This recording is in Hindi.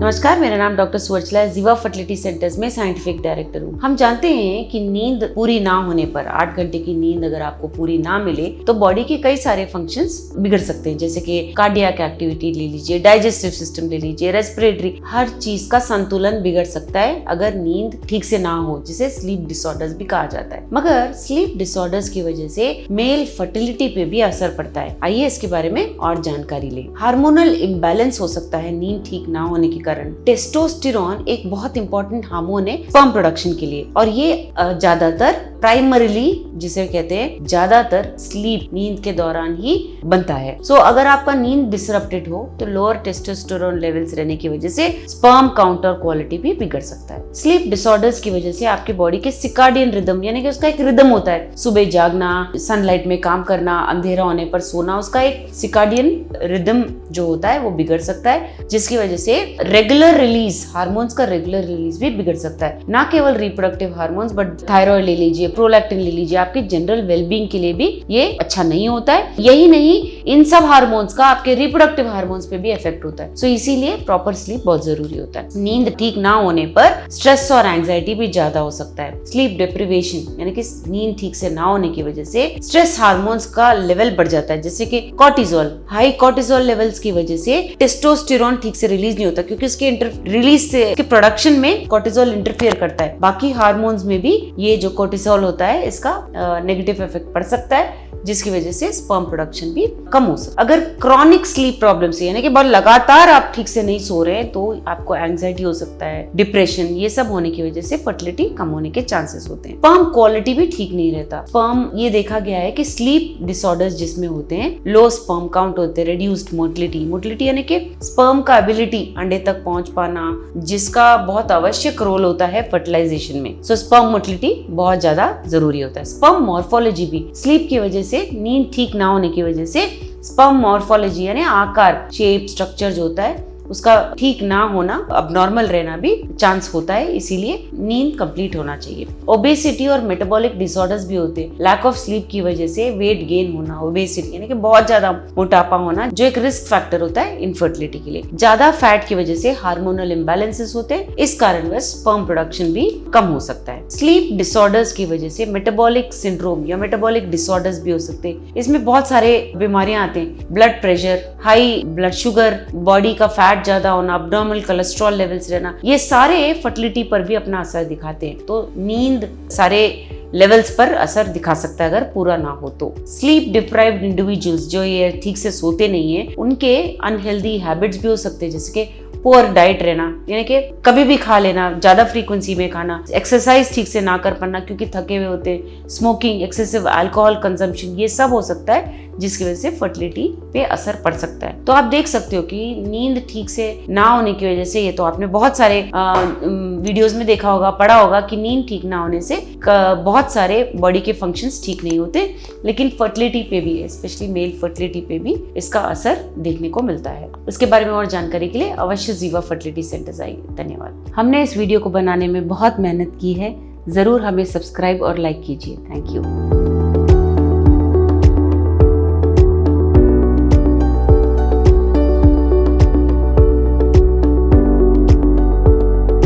नमस्कार, मेरा नाम डॉक्टर सुवर्चला है। जीवा फर्टिलिटी सेंटर्स में साइंटिफिक डायरेक्टर हूँ। हम जानते हैं कि नींद पूरी ना होने पर 8 घंटे की नींद अगर आपको पूरी ना मिले तो बॉडी के कई सारे फंक्शंस बिगड़ सकते हैं, जैसे कि कार्डियक एक्टिविटी ले लीजिए, डाइजेस्टिव सिस्टम ले लीजिए, रेस्पिरेटरी, हर चीज का संतुलन बिगड़ सकता है अगर नींद ठीक से ना हो, जिसे स्लीप डिसऑर्डर्स भी कहा जाता है। मगर स्लीप डिसऑर्डर्स की वजह से मेल फर्टिलिटी पे भी असर पड़ता है। आइए इसके बारे में और जानकारी लें। हार्मोनल इम्बैलेंस हो सकता है नींद ठीक ना होने के कारण। टेस्टोस्टेरोन एक बहुत इंपॉर्टेंट हार्मोन है स्पर्म प्रोडक्शन के लिए, और ये ज्यादातर प्राइमरीली, जिसे कहते हैं ज्यादातर स्लीप, नींद के दौरान ही बनता है। अगर आपका नींद डिसरप्टेड हो तो लोअर टेस्टोस्टेरोन लेवल्स रहने की वजह से स्पर्म काउंट और क्वालिटी भी बिगड़ सकता है। स्लीप डिसऑर्डर्स की वजह से आपकी बॉडी के सिकार्डियन रिदम, यानी कि उसका एक रिदम होता है, सुबह जागना, सनलाइट में काम करना, अंधेरा होने पर सोना, उसका एक सिकार्डियन रिदम जो होता है वो बिगड़ सकता है, जिसकी वजह से रेगुलर रिलीज, हार्मोन्स का रेगुलर रिलीज भी बिगड़ सकता है। ना केवल रिप्रोडक्टिव हार्मोन्स, बट थायराइड ले लीजिए, प्रोलैक्टिन ले लीजिए, आपके जनरल वेलबींग के लिए भी ये अच्छा नहीं होता है। यही नहीं, इन सब हार्मोन्स का आपके रिप्रोडक्टिव हार्मोन्स पे भी इफेक्ट होता है। इसीलिए प्रॉपर स्लीप बहुत जरूरी होता है। नींद ठीक ना होने पर स्ट्रेस और एंजाइटी भी ज्यादा हो सकता है। स्लीप डिप्रिवेशन, यानी कि नींद ठीक से ना होने की वजह से स्ट्रेस हार्मोन्स का लेवल बढ़ जाता है, जैसे कि कॉर्टिसोल। हाई कॉर्टिसोल लेवल्स की वजह से टेस्टोस्टेरोन ठीक से रिलीज नहीं होता, क्योंकि उसके रिलीज से प्रोडक्शन में कॉर्टिसोल इंटरफेयर करता है। बाकी हार्मोन्स में भी ये जो कॉर्टिसोल होता है, इसका नेगेटिव इफेक्ट पड़ सकता है, जिसकी वजह से स्पर्म प्रोडक्शन भी कम हो सकता है। अगर क्रॉनिक स्लीप प्रॉब्लम से, यानी कि बहुत लगातार आप ठीक से नहीं सो रहे हैं, तो आपको एंजाइटी हो सकता है, डिप्रेशन, ये सब होने की वजह से फर्टिलिटी कम होने के चांसेस होते हैं। स्पर्म क्वालिटी भी ठीक नहीं रहता। स्पर्म, ये देखा गया है कि स्लीप डिसऑर्डर्स जिसमें होते हैं, लो स्पर्म काउंट होते हैं, रिड्यूस्ड मोटिलिटी, मोटिलिटी यानी कि स्पर्म का एबिलिटी अंडे तक पहुंच पाना, जिसका बहुत आवश्यक रोल होता है फर्टिलाइजेशन में। स्पर्म मोटिलिटी बहुत ज्यादा जरूरी होता है। स्पर्म मॉर्फोलॉजी भी स्लीप की वजह से, नींद ठीक ना होने की वजह से स्पर्म मॉर्फोलॉजी यानी आकार, शेप, स्ट्रक्चर जो होता है उसका ठीक ना होना, अबनॉर्मल रहना भी चांस होता है। इसीलिए नींद कंप्लीट होना चाहिए। ओबेसिटी और मेटाबॉलिक डिसऑर्डर्स भी होते हैं। लैक ऑफ स्लीप की वजह से वेट गेन होना, ओबेसिटी यानी कि बहुत ज्यादा मोटापा होना, जो एक रिस्क फैक्टर होता है इनफर्टिलिटी के लिए। ज्यादा फैट की वजह से हार्मोनल इम्बैलेंसेस होते हैं, इस कारणवश स्पर्म प्रोडक्शन भी कम हो सकता है। स्लीप डिसऑर्डर्स की वजह से मेटाबॉलिक सिंड्रोम या मेटाबॉलिक डिसऑर्डर्स भी हो सकते हैं। इसमें बहुत सारे बीमारियां आते हैं, blood pressure, high blood sugar, body का फैट ज्यादा होना, अब्डोमिनल कोलेस्ट्रॉल लेवल्स रहना, ये सारे फर्टिलिटी पर भी अपना असर दिखाते हैं। तो नींद सारे लेवल्स पर असर दिखा सकता है अगर पूरा ना हो तो। स्लीप डिप्राइव्ड इंडिविजुअल्स, जो ये ठीक से सोते नहीं है, उनके अनहेल्दी हैबिट्स भी हो सकते हैं, जैसे कि पुअर डाइट रहना, यानी कि कभी भी खा लेना, ज्यादा फ्रीक्वेंसी में खाना, एक्सरसाइज ठीक से ना कर पाना क्योंकि थके हुए होते हैं, स्मोकिंग, एक्सेसिव अल्कोहल कंजम्पशन, ये सब हो सकता है, जिसकी वजह से फर्टिलिटी पे असर पड़ सकता है। तो आप देख सकते हो कि नींद ठीक से ना होने की वजह से, ये तो आपने बहुत सारे वीडियोस में देखा होगा, पढ़ा होगा कि नींद ठीक ना होने से बहुत सारे बॉडी के फंक्शंस ठीक नहीं होते, लेकिन फर्टिलिटी पे भी, स्पेशली मेल फर्टिलिटी पे भी इसका असर देखने को मिलता है। इसके बारे में और जानकारी के लिए अवश्य जीवा फर्टिलिटी सेंटर्स आइए। धन्यवाद। हमने इस वीडियो को बनाने में बहुत मेहनत की है, जरूर हमें सब्सक्राइब और लाइक कीजिए। Thank you.